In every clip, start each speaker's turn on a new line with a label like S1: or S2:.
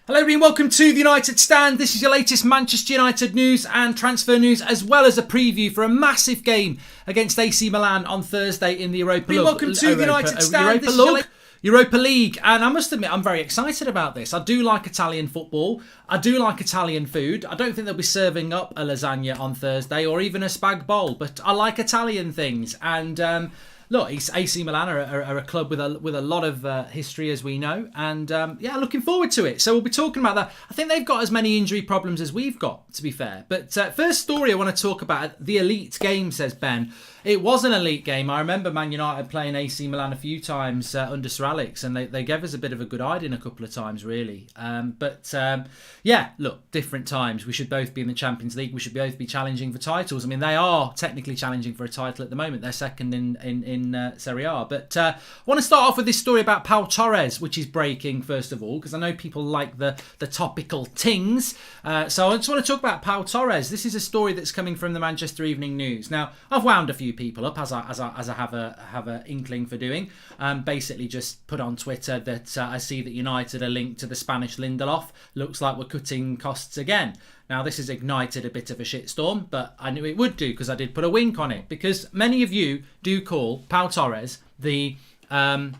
S1: Hello everybody, welcome to the United Stand. This is your latest Manchester United news and transfer news, as well as a preview for a massive game against AC Milan on Thursday in the Europa League.
S2: Welcome to the United Stand.
S1: Europa League, and I must admit I'm very excited about this. I do like Italian football. I do like Italian food. I don't think they'll be serving up a lasagna on Thursday or even a spag bowl, but I like Italian things. And look, AC Milan are a club with a lot of history, as we know, and looking forward to it. So we'll be talking about that. I think they've got as many injury problems as we've got, to be fair. But first story I want to talk about, the elite game, says Ben. It was an elite game. I remember Man United playing AC Milan a few times under Sir Alex, and they gave us a bit of a good hiding a couple of times, really. Look, different times. We should both be in the Champions League. We should both be challenging for titles. I mean, they are technically challenging for a title at the moment. They're second in Serie A. But I want to start off with this story about Pau Torres, which is breaking, first of all, because I know people like the topical tings. So I just want to talk about Pau Torres. This is a story that's coming from the Manchester Evening News. Now, I've wound a few people up, as I have a inkling for doing. Basically just put on Twitter that I see that United are linked to the Spanish Lindelof. Looks like we're cutting costs again. Now, this has ignited a bit of a shitstorm, but I knew it would do because I did put a wink on it. Because many of you do call Pau Torres the Spanish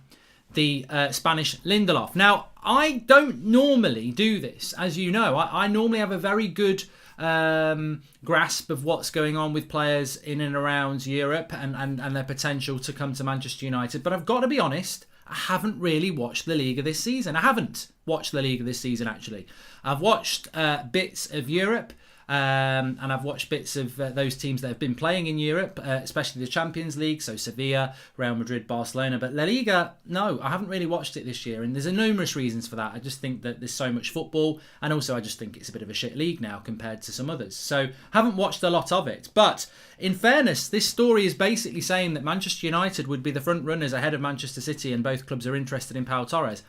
S1: Lindelof. Now, I don't normally do this, as you know. I normally have a very good grasp of what's going on with players in and around Europe and their potential to come to Manchester United. But I've got to be honest, I haven't really watched La Liga this season. I haven't watched La Liga this season, actually. I've watched bits of Europe, and I've watched bits of those teams that have been playing in Europe, especially the Champions League, so Sevilla, Real Madrid, Barcelona. But La Liga, no, I haven't really watched it this year, and there's numerous reasons for that. I just think that there's so much football, and also I just think it's a bit of a shit league now compared to some others. So I haven't watched a lot of it. But in fairness, this story is basically saying that Manchester United would be the front runners ahead of Manchester City, and both clubs are interested in Pau Torres.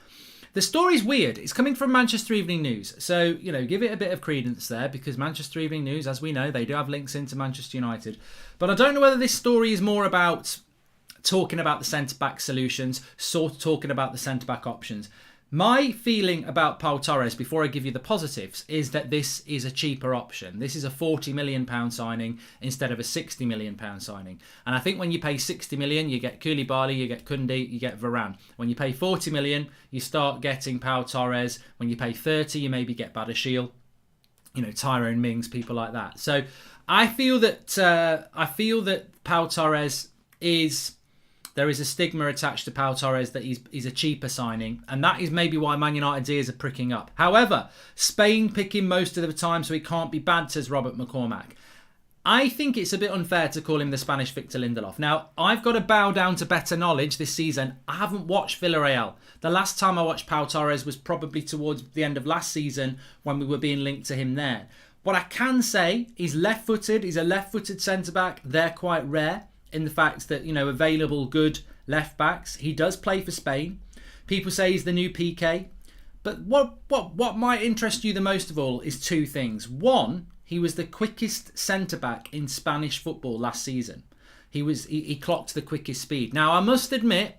S1: The story's weird. It's coming from Manchester Evening News. So, give it a bit of credence there, because Manchester Evening News, as we know, they do have links into Manchester United. But I don't know whether this story is more about talking about the centre-back solutions, sort of talking about the centre-back options. My feeling about Pau Torres, before I give you the positives, is that this is a cheaper option. This is a £40 million signing instead of a £60 million signing. And I think when you pay £60 million, you get Koulibaly, you get Koundé, you get Varane. When you pay £40 million, you start getting Pau Torres. When you pay 30, you maybe get Badiashile, Tyrone Mings, people like that. So I feel that Pau Torres is... There is a stigma attached to Pau Torres that he's a cheaper signing, and that is maybe why Man United's ears are pricking up. However, Spain pick him most of the time, so he can't be bad, says Robert McCormack. I think it's a bit unfair to call him the Spanish Victor Lindelof. Now, I've got to bow down to better knowledge this season. I haven't watched Villarreal. The last time I watched Pau Torres was probably towards the end of last season when we were being linked to him there. What I can say, he's left-footed. He's a left-footed centre-back. They're quite rare in the fact that, available good left backs. He does play for Spain. People say he's the new PK. But what might interest you the most of all is two things. One, he was the quickest centre back in Spanish football last season. He clocked the quickest speed. Now, I must admit,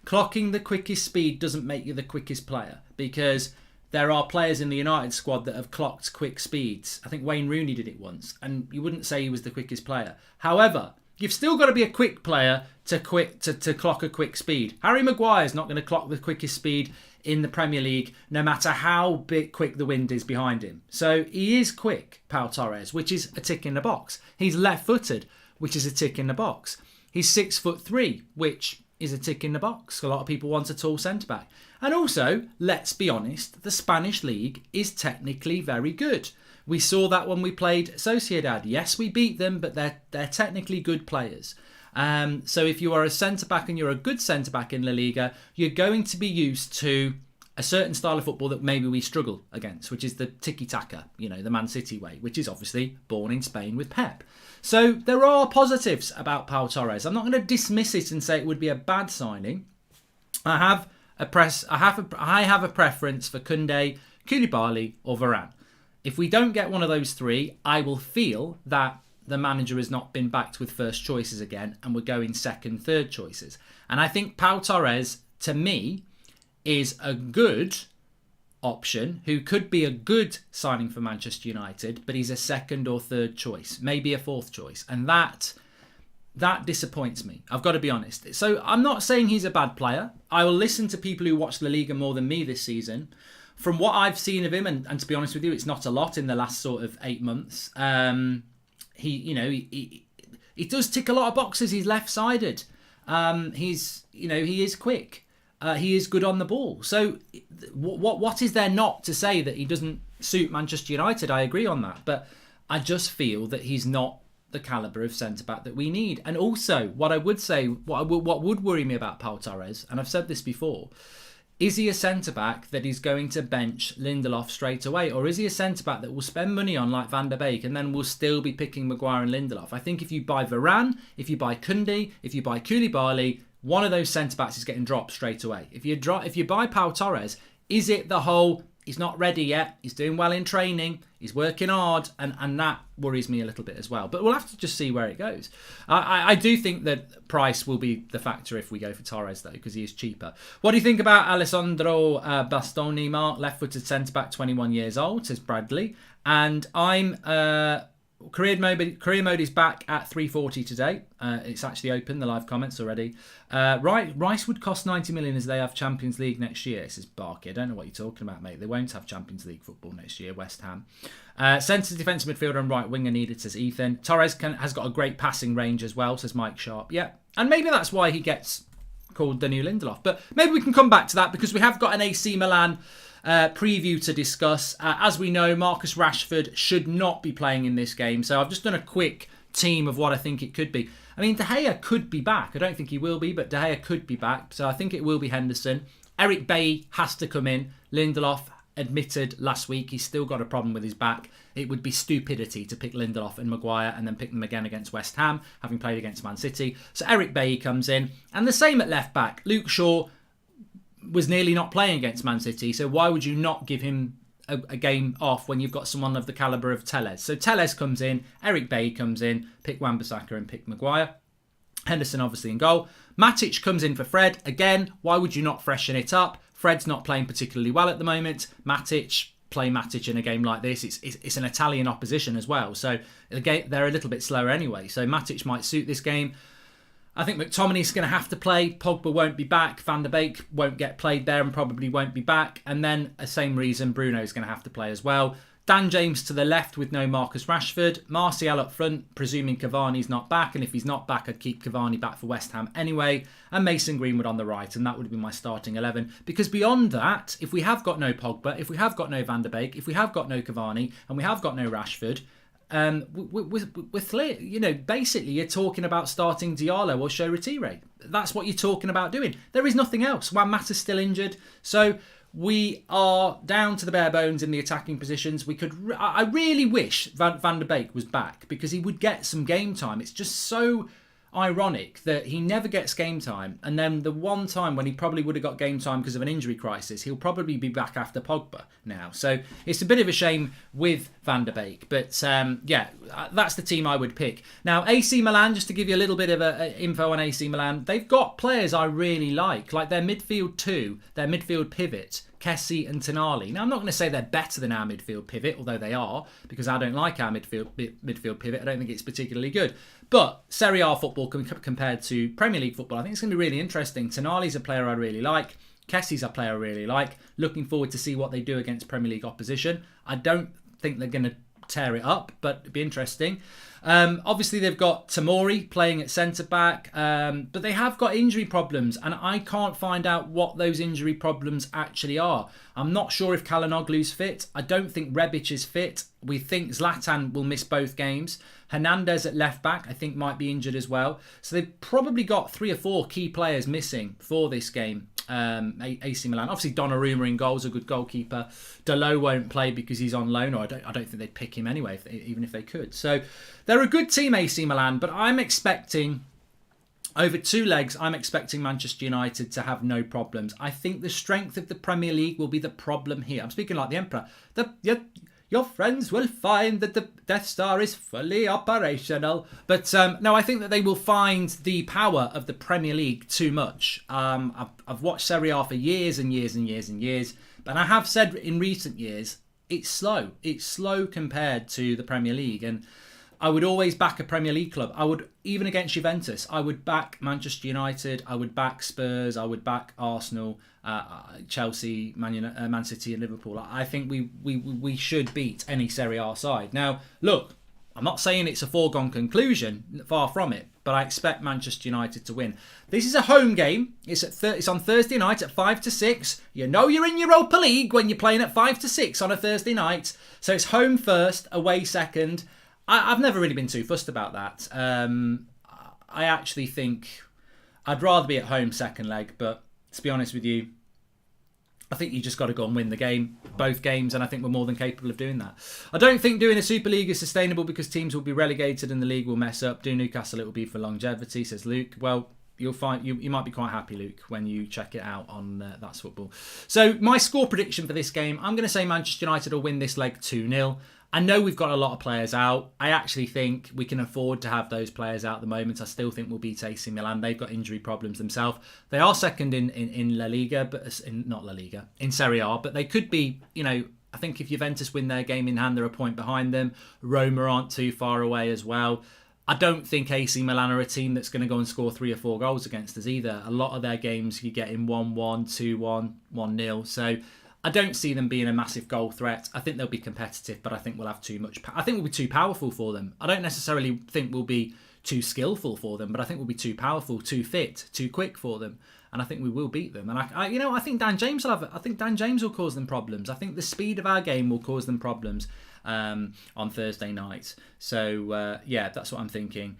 S1: clocking the quickest speed doesn't make you the quickest player, because there are players in the United squad that have clocked quick speeds. I think Wayne Rooney did it once, and you wouldn't say he was the quickest player. However, you've still got to be a quick player to clock a quick speed. Harry Maguire's not going to clock the quickest speed in the Premier League, no matter how quick the wind is behind him. So he is quick, Pau Torres, which is a tick in the box. He's left-footed, which is a tick in the box. He's 6'3", which is a tick in the box. A lot of people want a tall centre-back. And also, let's be honest, the Spanish league is technically very good. We saw that when we played Sociedad. Yes, we beat them, but they're technically good players. So if you are a centre-back and you're a good centre-back in La Liga, you're going to be used to a certain style of football that maybe we struggle against, which is the tiki-taka, the Man City way, which is obviously born in Spain with Pep. So there are positives about Pau Torres. I'm not going to dismiss it and say it would be a bad signing. I have a preference for Koundé, Koulibaly or Varane. If we don't get one of those three, I will feel that the manager has not been backed with first choices again, and we're going second, third choices. And I think Pau Torres, to me, is a good option who could be a good signing for Manchester United, but he's a second or third choice, maybe a fourth choice. And that disappoints me. I've got to be honest. So I'm not saying he's a bad player. I will listen to people who watch La Liga more than me this season. From what I've seen of him, and to be honest with you, it's not a lot in the last sort of 8 months. He does tick a lot of boxes. He's left-sided. He is quick. He is good on the ball. So what is there not to say that he doesn't suit Manchester United? I agree on that. But I just feel that he's not the calibre of centre-back that we need. And also, what I would say, what would worry me about Pau Torres, and I've said this before, is he a centre-back that is going to bench Lindelof straight away? Or is he a centre-back that will spend money on like Van der Beek and then will still be picking Maguire and Lindelof? I think if you buy Varane, if you buy Koundé, if you buy Koulibaly, one of those centre-backs is getting dropped straight away. If you buy Pau Torres, is it the whole, he's not ready yet, he's doing well in training, he's working hard, and that worries me a little bit as well. But we'll have to just see where it goes. I do think that price will be the factor if we go for Torres, though, because he is cheaper. What do you think about Alessandro Bastoni, Mark? Left-footed centre-back, 21 years old, says Bradley. And I'm... Career mode is back at 3:40 today. It's actually open, the live comments already. Rice would cost 90 million as they have Champions League next year, says Barky. I don't know what you're talking about, mate. They won't have Champions League football next year, West Ham. Centre defensive midfielder and right winger needed, says Ethan. Torres has got a great passing range as well, says Mike Sharp. Yeah, and maybe that's why he gets called the new Lindelof. But maybe we can come back to that because we have got an AC Milan preview to discuss. As we know, Marcus Rashford should not be playing in this game. So I've just done a quick team of what I think it could be. I mean, De Gea could be back. I don't think he will be, but De Gea could be back. So I think it will be Henderson. Eric Bailly has to come in. Lindelof admitted last week he's still got a problem with his back. It would be stupidity to pick Lindelof and Maguire and then pick them again against West Ham, having played against Man City. So Eric Bailly comes in. And the same at left back. Luke Shaw was nearly not playing against Man City, so why would you not give him a game off when you've got someone of the calibre of Telles? So Telles comes in, Eric Bailly comes in, pick Wan-Bissaka and pick Maguire. Henderson obviously in goal. Matic comes in for Fred. Again, why would you not freshen it up? Fred's not playing particularly well at the moment. Play Matic in a game like this. It's an Italian opposition as well, so they're a little bit slower anyway. So Matic might suit this game. I think McTominay's going to have to play. Pogba won't be back. Van der Beek won't get played there and probably won't be back. And then, the same reason, Bruno's going to have to play as well. Dan James to the left with no Marcus Rashford. Martial up front, presuming Cavani's not back. And if he's not back, I'd keep Cavani back for West Ham anyway. And Mason Greenwood on the right. And that would be my starting 11. Because beyond that, if we have got no Pogba, if we have got no Van der Beek, if we have got no Cavani, and we have got no Rashford... with basically you're talking about starting Diallo or Shoretire. That's what you're talking about doing. There is nothing else. Juan Mata's still injured, so we are down to the bare bones in the attacking positions. I really wish Van der Beek was back because he would get some game time. It's just so ironic that he never gets game time, and then the one time when he probably would have got game time because of an injury crisis, he'll probably be back after Pogba now. So it's a bit of a shame with Van der Beek, but that's the team I would pick. Now AC Milan, just to give you a little bit of info on AC Milan, they've got players I really like their midfield two, their midfield pivot, Kessie and Tonali. Now, I'm not going to say they're better than our midfield pivot, although they are, because I don't like our midfield pivot. I don't think it's particularly good. But Serie A football compared to Premier League football, I think it's going to be really interesting. Tonali's a player I really like. Kessie's a player I really like. Looking forward to see what they do against Premier League opposition. I don't think they're going to tear it up, but it'd be interesting. Obviously, they've got Tomori playing at centre-back, but they have got injury problems, and I can't find out what those injury problems actually are. I'm not sure if Kalinoglu's fit. I don't think Rebic is fit. We think Zlatan will miss both games. Hernandez at left-back, I think, might be injured as well. So they've probably got 3 or 4 key players missing for this game. AC Milan. Obviously, Donnarumma in goal's a good goalkeeper. Dalot won't play because he's on loan, or I don't think they'd pick him anyway, even if they could. So they're a good team, AC Milan, but I'm expecting, over 2 legs, I'm expecting Manchester United to have no problems. I think the strength of the Premier League will be the problem here. I'm speaking like the Emperor. Your friends will find that the Death Star is fully operational. But no, I think that they will find the power of the Premier League too much. I've watched Serie A for years and years and years and years. But I have said in recent years, it's slow. It's slow compared to the Premier League. And I would always back a Premier League club. I would, even against Juventus, I would back Manchester United, I would back Spurs, I would back Arsenal, Chelsea, Man City and Liverpool. I think we should beat any Serie A side. Now, look, I'm not saying it's a foregone conclusion, far from it, but I expect Manchester United to win. This is a home game. It's on Thursday night at 5 to 6. You know you're in Europa League when you're playing at 5 to 6 on a Thursday night. So it's home first, away second. I've never really been too fussed about that. I actually think I'd rather be at home second leg, but to be honest with you, I think you just got to go and win the game, both games, and I think we're more than capable of doing that. I don't think doing a Super League is sustainable because teams will be relegated and the league will mess up. Do Newcastle, it will be for longevity, says Luke. Well, you'll find you might be quite happy, Luke, when you check it out on That's Football. So my score prediction for this game, I'm going to say Manchester United will win this leg 2-0. I know we've got a lot of players out. I actually think we can afford to have those players out at the moment. I still think we'll beat AC Milan. They've got injury problems themselves. They are second in La Liga, but not La Liga, in Serie A. But they could be, I think if Juventus win their game in hand, they're a point behind them. Roma aren't too far away as well. I don't think AC Milan are a team that's going to go and score 3 or 4 goals against us either. A lot of their games you get in 1-1, 2-1, 1-0. So I don't see them being a massive goal threat. I think they'll be competitive, but I think we'll have too much. I think we'll be too powerful for them. I don't necessarily think we'll be too skillful for them, but I think we'll be too powerful, too fit, too quick for them, and I think we will beat them. And I think Dan James will I think Dan James will cause them problems. I think the speed of our game will cause them problems on Thursday night. So that's what I'm thinking.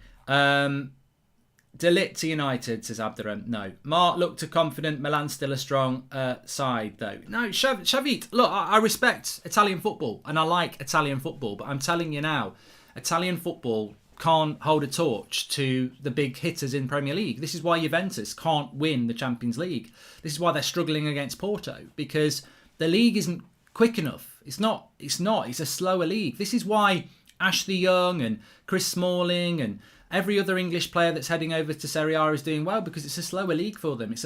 S1: Delit to United, says Abderrahim. No. Mark looked confident. Milan's still a strong side, though. No, Shavit, look, I respect Italian football and I like Italian football, but I'm telling you now, Italian football can't hold a torch to the big hitters in Premier League. This is why Juventus can't win the Champions League. This is why they're struggling against Porto, because the league isn't quick enough. It's not. It's a slower league. This is why Ashley Young and Chris Smalling and every other English player that's heading over to Serie A is doing well, because it's a slower league for them. It's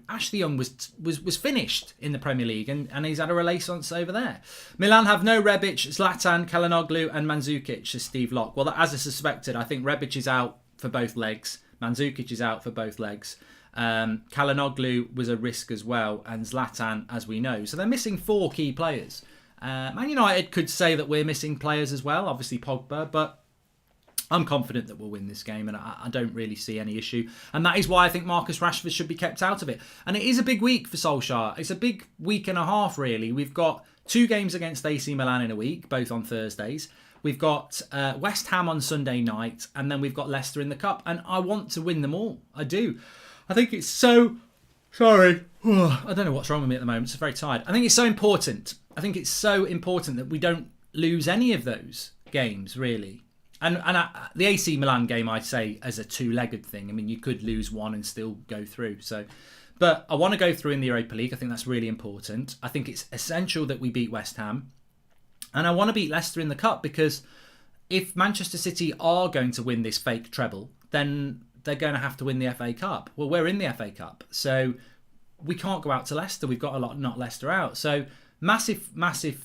S1: Ashley Young was finished in the Premier League and he's had a renaissance over there. Milan have no Rebic, Zlatan, Kalinoglu and Mandzukic, says Steve Locke. Well, as I suspected, I think Rebic is out for both legs. Mandzukic is out for both legs. Kalinoglu was a risk as well, and Zlatan, as we know. So they're missing 4 key players. Man United could say that we're missing players as well, obviously Pogba, but I'm confident that we'll win this game, and I don't really see any issue. And that is why I think Marcus Rashford should be kept out of it. And it is a big week for Solskjaer. It's a big week and a half, really. We've got 2 games against AC Milan in a week, both on Thursdays. We've got West Ham on Sunday night, and then we've got Leicester in the Cup. And I want to win them all. I do. I think it's so... Sorry. I don't know what's wrong with me at the moment. I'm very tired. I think it's so important. I think it's so important that we don't lose any of those games, really. And the AC Milan game, I'd say, as a 2-legged thing. I mean, you could lose one and still go through. But I want to go through in the Europa League. I think that's really important. I think it's essential that we beat West Ham. And I want to beat Leicester in the Cup, because if Manchester City are going to win this fake treble, then they're going to have to win the FA Cup. Well, we're in the FA Cup, so we can't go out to Leicester. We've got to knock Leicester out. So massive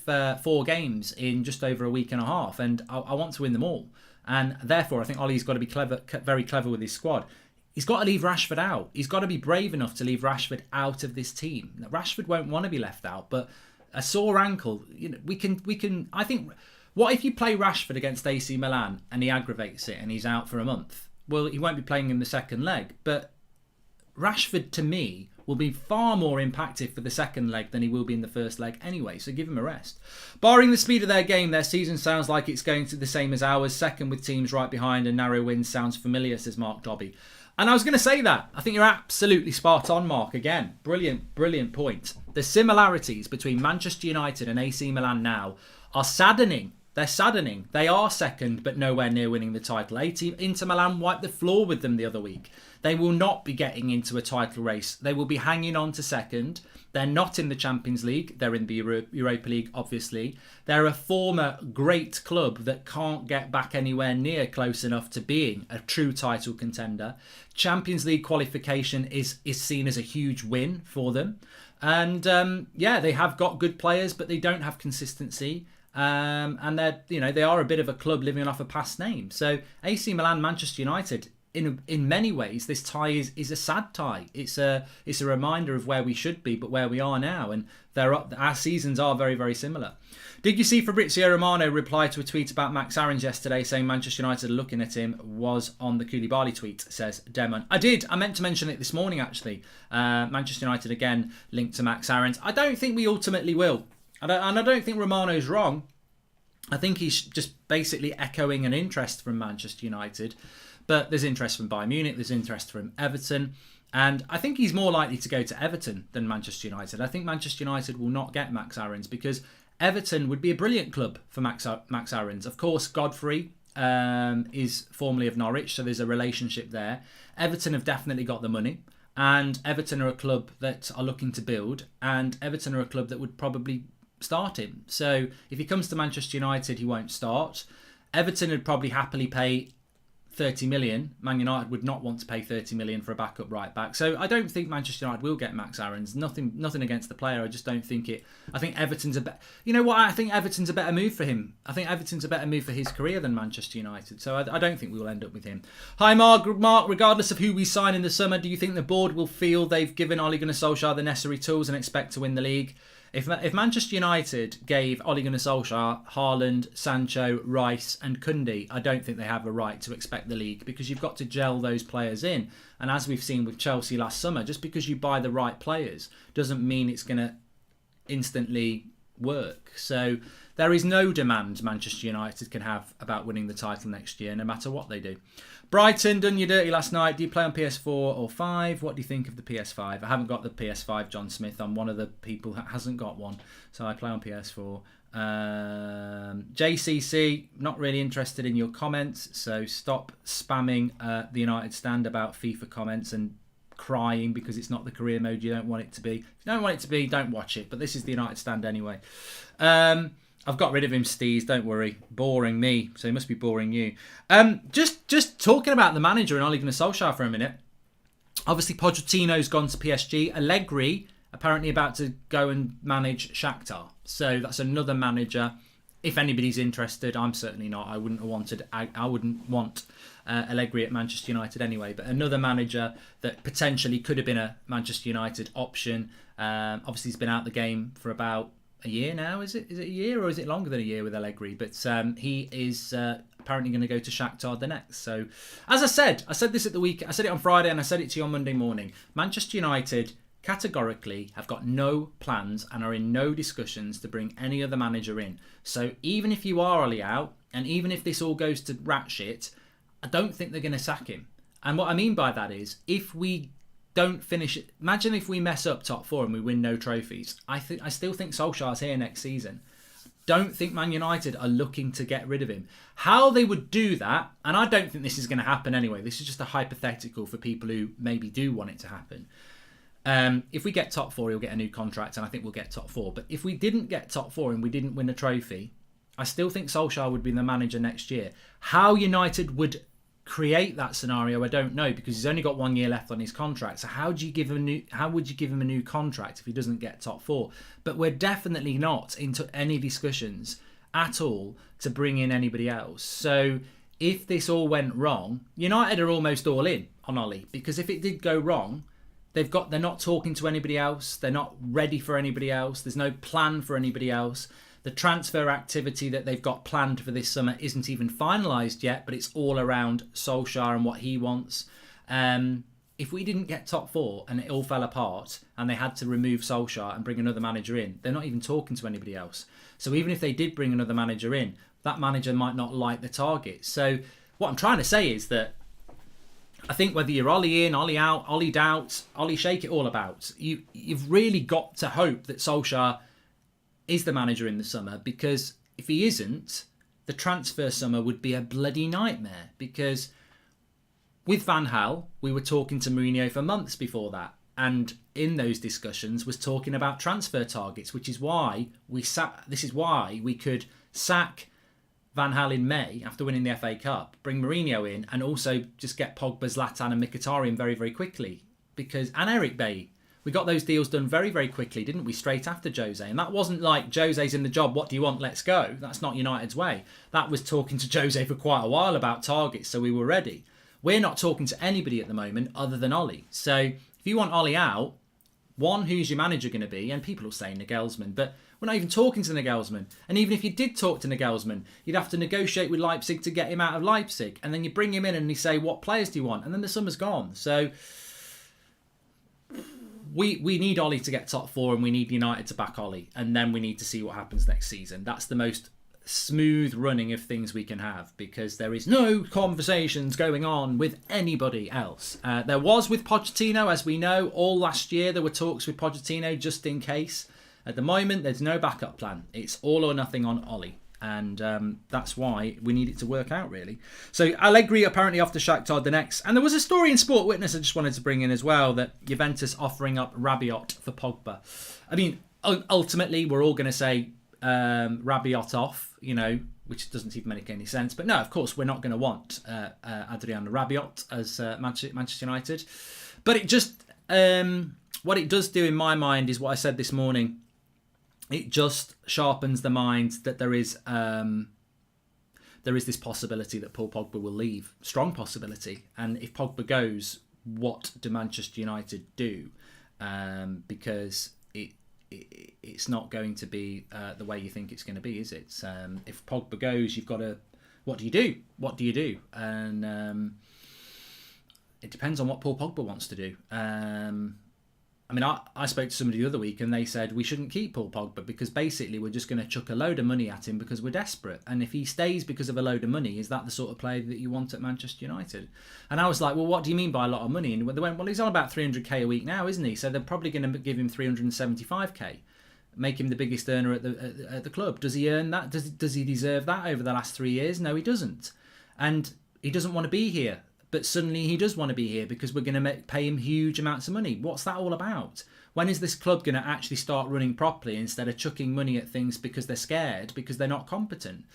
S1: 4 games in just over a week and a half, and I want to win them all. And therefore, I think Ollie's got to be very clever with his squad. He's got to leave Rashford out. He's got to be brave enough to leave Rashford out of this team. Now, Rashford won't want to be left out, but a sore ankle, we can. I think, what if you play Rashford against AC Milan and he aggravates it and he's out for a month? Well, he won't be playing in the second leg, but Rashford, to me, will be far more impacted for the second leg than he will be in the first leg anyway, so give him a rest. Barring the speed of their game, their season sounds like it's going to be the same as ours. Second with teams right behind and narrow wins sounds familiar, says Mark Dobby. And I was going to say that. I think you're absolutely spot on, Mark. Again, brilliant point. The similarities between Manchester United and AC Milan now are saddening. They're saddening. They are second, but nowhere near winning the title. Inter Milan wiped the floor with them the other week. They will not be getting into a title race. They will be hanging on to second. They're not in the Champions League. They're in the Europa League, obviously. They're a former great club that can't get back anywhere near close enough to being a true title contender. Champions League qualification is seen as a huge win for them. And they have got good players, but they don't have consistency. And they are a bit of a club living off a past name. So AC Milan, Manchester United, in many ways, this tie is a sad tie. It's a reminder of where we should be, but where we are now, and our seasons are very, very similar. Did you see Fabrizio Romano reply to a tweet about Max Aarons yesterday, saying Manchester United are looking at him? Was on the Koulibaly tweet, says Demon. I did. I meant to mention it this morning, actually. Manchester United again linked to Max Aarons. I don't think we ultimately will. I don't think Romano's wrong. I think he's just basically echoing an interest from Manchester United. But there's interest from Bayern Munich, there's interest from Everton. And I think he's more likely to go to Everton than Manchester United. I think Manchester United will not get Max Aarons because Everton would be a brilliant club for Max Aarons. Of course, Godfrey is formerly of Norwich, so there's a relationship there. Everton have definitely got the money. And Everton are a club that are looking to build. And Everton are a club that would probably start him. So if he comes to Manchester United, he won't start. Everton would probably happily pay 30 million. Man United would not want to pay 30 million for a backup right back. So I don't think Manchester United will get Max Aarons. Nothing against the player. I just don't think it. I think Everton's a better. You know what? I think Everton's a better move for him. I think Everton's a better move for his career than Manchester United. So I don't think we will end up with him. Hi Mark. Regardless of who we sign in the summer, do you think the board will feel they've given Ole Gunnar Solskjaer the necessary tools and expect to win the league? If Manchester United gave Ole Gunnar Solskjaer, Haaland, Sancho, Rice and Koundé, I don't think they have a right to expect the league because you've got to gel those players in. And as we've seen with Chelsea last summer, just because you buy the right players doesn't mean it's going to instantly work. So there is no demand Manchester United can have about winning the title next year, no matter what they do. Brighton, done you dirty last night. Do you play on PS4 or 5? What do you think of the PS5? I haven't got the PS5, John Smith. I'm one of the people that hasn't got one. So I play on PS4. JCC, not really interested in your comments. So stop spamming the United Stand about FIFA comments and crying because it's not the career mode you don't want it to be. If you don't want it to be, don't watch it. But this is the United Stand anyway. I've got rid of him, Steez, don't worry. Boring me, so he must be boring you. Just talking about the manager and Ole Gunnar Solskjaer for a minute. Obviously, Pochettino's gone to PSG. Allegri apparently about to go and manage Shakhtar. So that's another manager. If anybody's interested, I'm certainly not. I wouldn't want Allegri at Manchester United anyway. But another manager that potentially could have been a Manchester United option. Obviously, he's been out the game for about a year now. Is it a year or is it longer than a year with Allegri? But he is apparently going to go to Shakhtar the next. So, as I said this at the week. I said it on Friday and I said it to you on Monday morning. Manchester United categorically have got no plans and are in no discussions to bring any other manager in. So even if you are Ole out and even if this all goes to rat shit, I don't think they're going to sack him. And what I mean by that is if we don't finish it, imagine if we mess up top four and we win no trophies. I still think Solskjaer's here next season. Don't think Man United are looking to get rid of him. How they would do that, and I don't think this is going to happen anyway. This is just a hypothetical for people who maybe do want it to happen. If we get top four, he'll get a new contract, and I think we'll get top four. But if we didn't get top four and we didn't win a trophy, I still think Solskjaer would be the manager next year. How United would create that scenario, I don't know, because he's only got 1 year left on his contract. So how would you give him a new contract if he doesn't get top four? But we're definitely not into any discussions at all to bring in anybody else. So if this all went wrong, United are almost all in on Ole, because if it did go wrong, they're not talking to anybody else. They're not ready for anybody else. There's no plan for anybody else. The transfer activity that they've got planned for this summer isn't even finalised yet, but it's all around Solskjaer and what he wants. If we didn't get top four and it all fell apart and they had to remove Solskjaer and bring another manager in, they're not even talking to anybody else. So even if they did bring another manager in, that manager might not like the target. So what I'm trying to say is that I think whether you're Ole in, Ole out, Ole doubt, Ole shake it all about, you've really got to hope that Solskjaer is the manager in the summer, because if he isn't, the transfer summer would be a bloody nightmare. Because with Van Gaal, we were talking to Mourinho for months before that, and in those discussions was talking about transfer targets, which is why we could sack Van Gaal in May after winning the FA Cup, bring Mourinho in, and also just get Pogba, Zlatan and Mkhitaryan very, very quickly. And Eric Bailly. we got those deals done very, very quickly, didn't we? Straight after Jose. And that wasn't like, Jose's in the job, what do you want? Let's go. That's not United's way. That was talking to Jose for quite a while about targets, so we were ready. We're not talking to anybody at the moment other than Ollie. So if you want Ollie out, one, who's your manager going to be? And people will say Nagelsmann, but we're not even talking to Nagelsmann. And even if you did talk to Nagelsmann, you'd have to negotiate with Leipzig to get him out of Leipzig. And then you bring him in and you say, what players do you want? And then the summer's gone. So we need Ollie to get top four, and we need United to back Ollie. And then we need to see what happens next season. That's the most smooth running of things we can have, because there is no conversations going on with anybody else. There was with Pochettino, as we know. All last year there were talks with Pochettino just in case. At the moment there's no backup plan. It's all or nothing on Ollie, and that's why we need it to work out, really. So Allegri apparently off to Shakhtar Donetsk, and there was a story in Sport Witness I just wanted to bring in as well, that Juventus offering up Rabiot for Pogba. I mean, ultimately we're all going to say Rabiot off, which doesn't even make any sense. But no, of course, we're not going to want Adriano Rabiot as Manchester United. But it just, what it does do in my mind is what I said this morning. It just sharpens the mind that there is this possibility that Paul Pogba will leave. Strong possibility. And if Pogba goes, what do Manchester United do? Because it's not going to be the way you think it's going to be, is it? If Pogba goes, you've got to... What do you do? What do you do? And it depends on what Paul Pogba wants to do. I mean, I spoke to somebody the other week and they said we shouldn't keep Paul Pogba because basically we're just going to chuck a load of money at him because we're desperate. And if he stays because of a load of money, is that the sort of player that you want at Manchester United? And I was like, well, what do you mean by a lot of money? And they went, well, he's on about 300k a week now, isn't he? So they're probably going to give him 375k, make him the biggest earner at the club. Does he earn that? Does he deserve that over the last 3 years? No, he doesn't. And he doesn't want to be here. But suddenly he does want to be here because we're going to pay him huge amounts of money. What's that all about? When is this club going to actually start running properly instead of chucking money at things because they're scared, because they're not competent?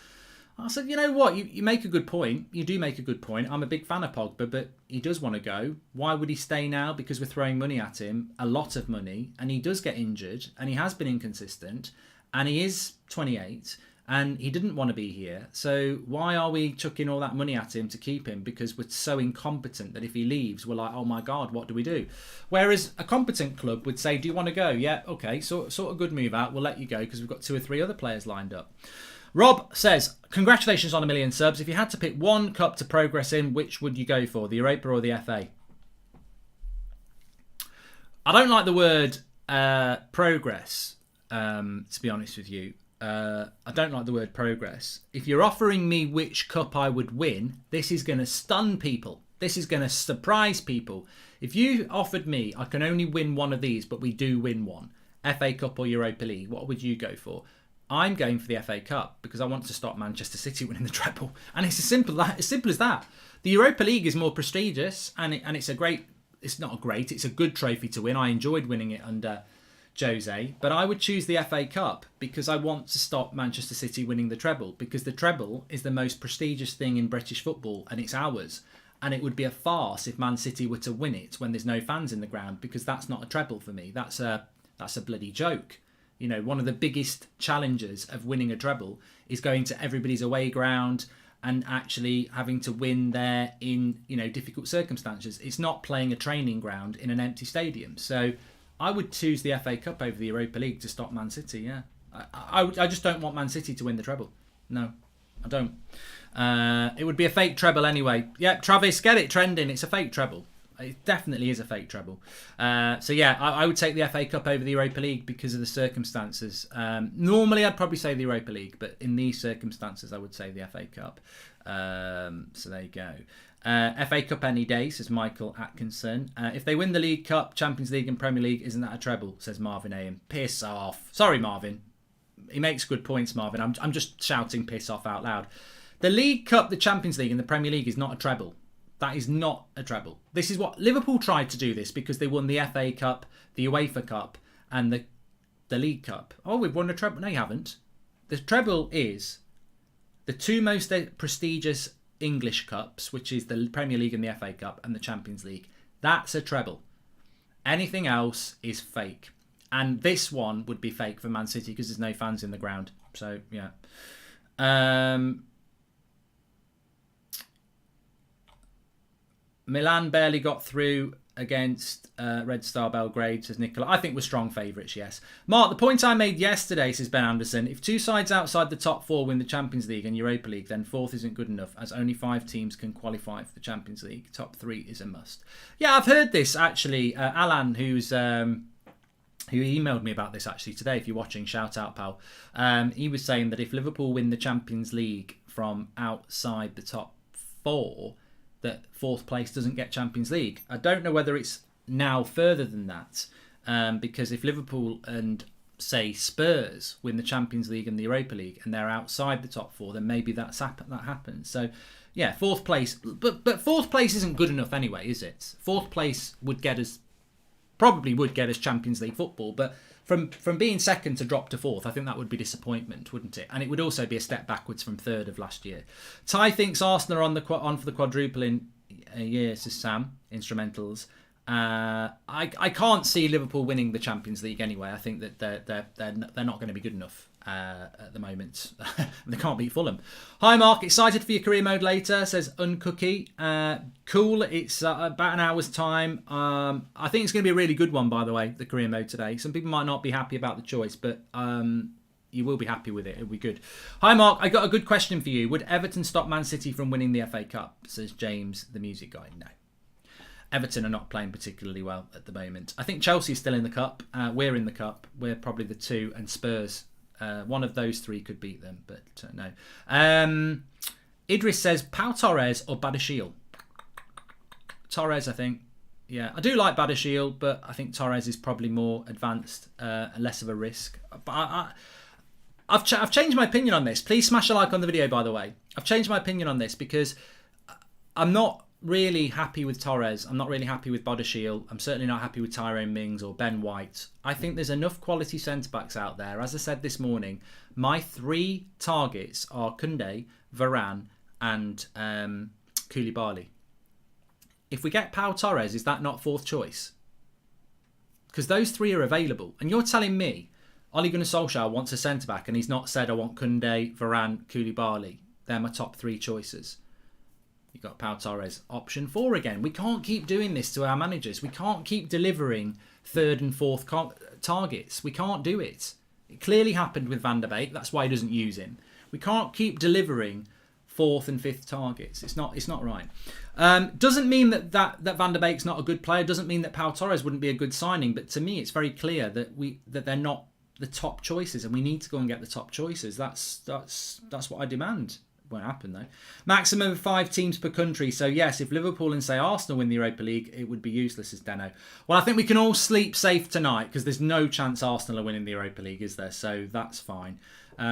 S1: I said, you know what? You make a good point. You do make a good point. I'm a big fan of Pogba, but he does want to go. Why would he stay now? Because we're throwing money at him, a lot of money, and he does get injured, and he has been inconsistent, and he is 28. And he didn't want to be here. So why are we chucking all that money at him to keep him? Because we're so incompetent that if he leaves, we're like, oh my God, what do we do? Whereas a competent club would say, do you want to go? Yeah, okay, sort of good move out. We'll let you go because we've got 2 or 3 other players lined up. Rob says, congratulations on 1 million subs. If you had to pick one cup to progress in, which would you go for? The Europa or the FA? I don't like the word progress, to be honest with you. I don't like the word progress. If you're offering me which cup I would win, this is going to stun people. This is going to surprise people. If you offered me, I can only win one of these, but we do win one, FA Cup or Europa League, what would you go for? I'm going for the FA Cup because I want to stop Manchester City winning the treble. And it's as simple as that. The Europa League is more prestigious and it's a great... It's not great, it's a good trophy to win. I enjoyed winning it under Jose, but I would choose the FA Cup because I want to stop Manchester City winning the treble, because the treble is the most prestigious thing in British football and it's ours, and it would be a farce if Man City were to win it when there's no fans in the ground, because that's not a treble for me. That's a bloody joke. You know, one of the biggest challenges of winning a treble is going to everybody's away ground and actually having to win there in, difficult circumstances. It's not playing a training ground in an empty stadium. So I would choose the FA Cup over the Europa League to stop Man City, yeah. I just don't want Man City to win the treble. No, I don't. It would be a fake treble anyway. Yep, Travis, get it trending. It's a fake treble. It definitely is a fake treble. So yeah, I would take the FA Cup over the Europa League because of the circumstances. Normally I'd probably say the Europa League, but in these circumstances I would say the FA Cup. So there you go. FA Cup any day, says Michael Atkinson. If they win the League Cup, Champions League and Premier League, isn't that a treble, says Marvin Ahem. Piss off. Sorry, Marvin. He makes good points, Marvin. I'm just shouting piss off out loud. The League Cup, the Champions League and the Premier League is not a treble. That is not a treble. This is what Liverpool tried to do this because they won the FA Cup, the UEFA Cup and the League Cup. Oh, we've won a treble. No, you haven't. The treble is the 2 most prestigious English cups, which is the Premier League and the FA Cup and the Champions League. That's a treble. Anything else is fake. And this one would be fake for Man City because there's no fans in the ground. So, yeah. Milan barely got through against Red Star Belgrade, says Nicola. I think we're strong favourites, yes. Mark, the point I made yesterday, says Ben Anderson, if 2 sides outside the top 4 win the Champions League and Europa League, then 4th isn't good enough, as only 5 teams can qualify for the Champions League. Top 3 is a must. Yeah, I've heard this, actually. Alan, who emailed me about this, actually, today. If you're watching, shout out, pal. He was saying that if Liverpool win the Champions League from outside the top 4... that 4th place doesn't get Champions League. I don't know whether it's now further than that, because if Liverpool and, say, Spurs win the Champions League and the Europa League and they're outside the top 4, then maybe that happens. So, yeah, 4th place. But 4th place isn't good enough anyway, is it? 4th place probably would get us Champions League football, but from being 2nd to drop to 4th, I think that would be disappointment, wouldn't it? And it would also be a step backwards from 3rd of last year. Ty thinks Arsenal are on for the quadruple in a year, says Sam, instrumentals. I can't see Liverpool winning the Champions League anyway. I think that they're not going to be good enough at the moment. They can't beat Fulham. Hi Mark, excited for your career mode later, says Uncookie. Cool, it's about an hour's time. I think it's going to be a really good one, by the way, the career mode today. Some people might not be happy about the choice, but you will be happy with it. It'll be good. Hi Mark, I got a good question for you. Would Everton stop Man City from winning the FA Cup, says James, the music guy? No. Everton are not playing particularly well at the moment. I think Chelsea's still in the cup. We're in the cup. We're probably the 2, and Spurs. One of those 3 could beat them, but no. Idris says Pau Torres or Badashil. Torres, I think. Yeah, I do like Badashil, but I think Torres is probably more advanced and less of a risk. But I've changed my opinion on this. Please smash a like on the video, by the way. I've changed my opinion on this because I'm not really happy with Torres. I'm not really happy with Badashil. I'm certainly not happy with Tyrone Mings or Ben White. I think there's enough quality centre-backs out there. As I said this morning, my 3 targets are Koundé, Varane and Koulibaly. If we get Pau Torres, is that not 4th choice? Because those 3 are available. And you're telling me Ole Gunnar Solskjaer wants a centre-back and he's not said I want Koundé, Varane, Koulibaly. They're my top 3 choices. You've got Pau Torres, option 4 again. We can't keep doing this to our managers. We can't keep delivering 3rd and 4th targets. We can't do it. It clearly happened with Van der Beek. That's why he doesn't use him. We can't keep delivering 4th and 5th targets. It's not right. Doesn't mean that Van der Beek's not a good player. Doesn't mean that Pau Torres wouldn't be a good signing. But to me, it's very clear that they're not the top choices, and we need to go and get the top choices. That's what I demand. Won't happen though. Maximum of 5 teams per country. So yes, if Liverpool and say Arsenal win the Europa League, it would be useless, as Deno. Well, I think we can all sleep safe tonight because there's no chance Arsenal are winning the Europa League, is there? So that's fine.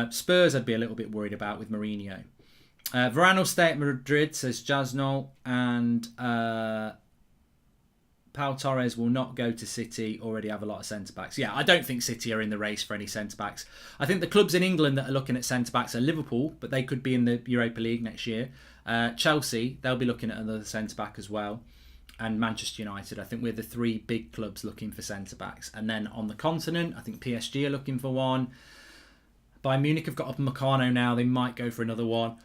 S1: Spurs I'd be a little bit worried about with Mourinho. Varane will stay at Madrid, says Jasnol, and Pau Torres will not go to City, already have a lot of centre-backs. Yeah, I don't think City are in the race for any centre-backs. I think the clubs in England that are looking at centre-backs are Liverpool, but they could be in the Europa League next year. Chelsea, they'll be looking at another centre-back as well. And Manchester United, I think we're the 3 big clubs looking for centre-backs. And then on the continent, I think PSG are looking for one. Bayern Munich have got Upamecano now, they might go for another one.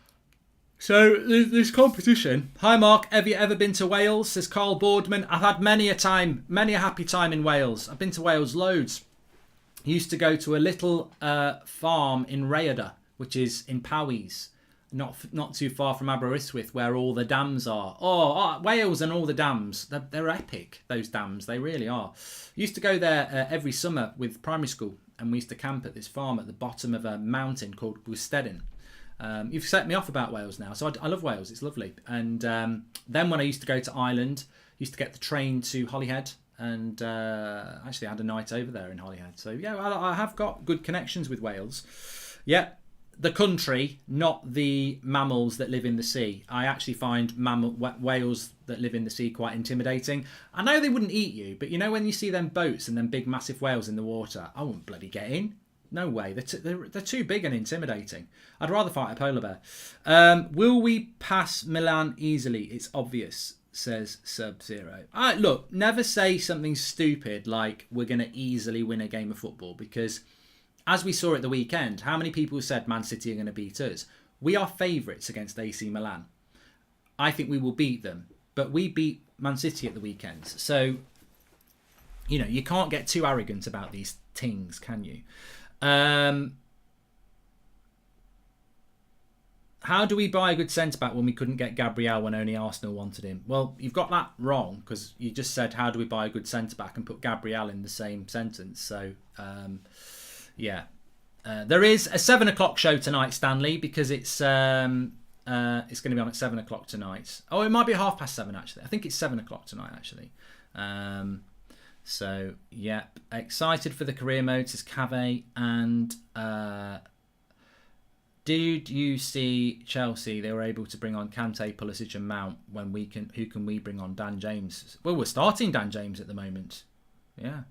S1: So, there's competition. Hi Mark, have you ever been to Wales? Says Carl Boardman. I've had many a happy time in Wales. I've been to Wales loads. Used to go to a little farm in Rhayader, which is in Powys, not too far from Aberystwyth, where all the dams are. Wales and all the dams, they're epic, those dams, they really are. Used to go there every summer with primary school, and we used to camp at this farm at the bottom of a mountain called Gwstedyn. You've set me off about Wales now, so I love Wales. It's lovely. And then when I used to go to Ireland, used to get the train to Holyhead, and actually I had a night over there in Holyhead. So yeah, I have got good connections with Wales. Yeah, the country, not the mammals that live in the sea. I actually find whales that live in the sea quite intimidating. I know they wouldn't eat you, but you know when you see them boats and them big massive whales in the water, I wouldn't bloody get in. No way. They're too big and intimidating. I'd rather fight a polar bear. Will we pass Milan easily? It's obvious, says Sub-Zero. Look, never say something stupid like we're going to easily win a game of football, because as we saw at the weekend, how many people said Man City are going to beat us? We are favourites against AC Milan. I think we will beat them, but we beat Man City at the weekend. So, you know, you can't get too arrogant about these things, can you? How do we buy a good centre-back when we couldn't get Gabriel when only Arsenal wanted him? Well, you've got that wrong, because you just said, how do we buy a good centre-back, and put Gabriel in the same sentence. So, yeah. There is a 7 o'clock show tonight, Stanley, because it's going to be on at 7 o'clock tonight. Oh, it might be 7:30, actually. I think it's 7 o'clock tonight, actually. So, yeah. Excited for the career mode, says Cave. And did you see Chelsea? They were able to bring on Kante, Pulisic and Mount. Who can we bring on? Dan James. Well, we're starting Dan James at the moment. Yeah.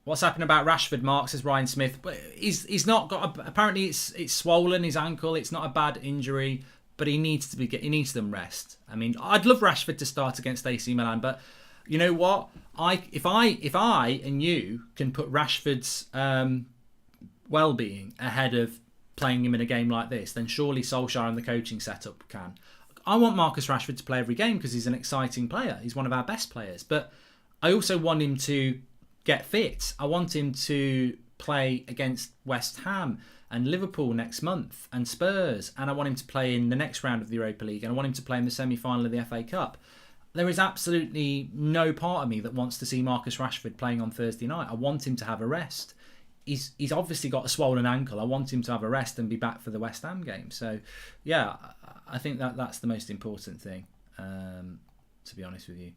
S1: What's happened about Rashford, Mark, says Ryan Smith. He's not got. Apparently, it's swollen, his ankle. It's not a bad injury, but he needs them rest. I mean, I'd love Rashford to start against AC Milan, but you know what? If I and you can put Rashford's well-being ahead of playing him in a game like this, then surely Solskjaer and the coaching setup can. I want Marcus Rashford to play every game because he's an exciting player. He's one of our best players, but I also want him to get fit. I want him to play against West Ham and Liverpool next month and Spurs, and I want him to play in the next round of the Europa League, and I want him to play in the semi-final of the FA Cup. There is absolutely no part of me that wants to see Marcus Rashford playing on Thursday night. I want him to have a rest. He's obviously got a swollen ankle. I want him to have a rest and be back for the West Ham game. So, yeah, I think that's the most important thing, to be honest with you.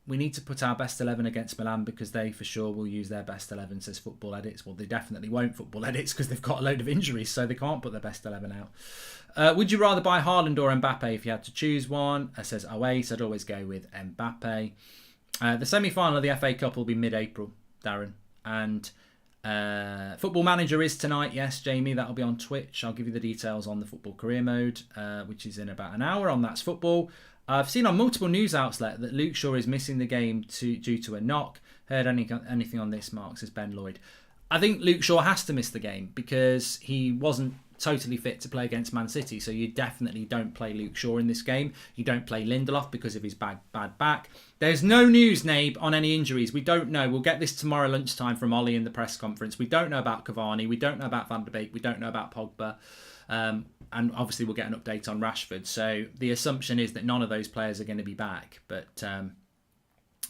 S1: We need to put our best 11 against Milan because they for sure will use their best 11, says Football Edits. Well, they definitely won't, Football Edits, because they've got a load of injuries, so they can't put their best 11 out. Would you rather buy Haaland or Mbappe if you had to choose one? Says Awais. I'd always go with Mbappe. The semi-final of the FA Cup will be mid-April, Darren. And Football Manager is tonight, yes, Jamie. That'll be on Twitch. I'll give you the details on the Football Career Mode, which is in about an hour on That's Football. I've seen on multiple news outlets that Luke Shaw is missing the game due to a knock. Heard anything on this, Mark, says Ben Lloyd. I think Luke Shaw has to miss the game because he wasn't totally fit to play against Man City. So you definitely don't play Luke Shaw in this game. You don't play Lindelof because of his bad back. There's no news, Nabe, on any injuries. We don't know. We'll get this tomorrow lunchtime from Ollie in the press conference. We don't know about Cavani. We don't know about Van der Beek. We don't know about Pogba. And obviously we'll get an update on Rashford. So the assumption is that none of those players are going to be back. But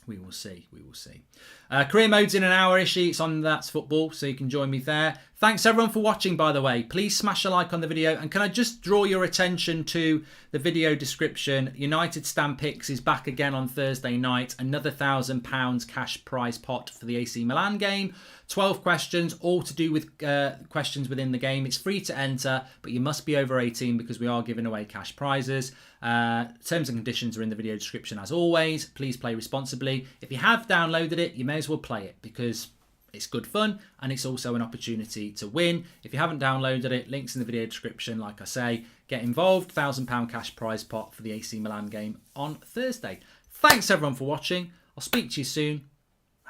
S1: we will see. We will see. Career mode's in an hour-ish. It's on That's Football, so you can join me there. Thanks everyone for watching, by the way. Please smash a like on the video. And can I just draw your attention to the video description? United Stand Picks is back again on Thursday night. Another £1,000 cash prize pot for the AC Milan game. 12 questions, all to do with questions within the game. It's free to enter, but you must be over 18 because we are giving away cash prizes. Terms and conditions are in the video description as always. Please play responsibly. If you have downloaded it, you may as well play it because it's good fun and it's also an opportunity to win. If you haven't downloaded it, links in the video description. Like I say, get involved. £1,000 cash prize pot for the AC Milan game on Thursday. Thanks everyone for watching. I'll speak to you soon.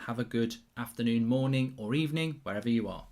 S1: Have a good afternoon, morning or evening, wherever you are.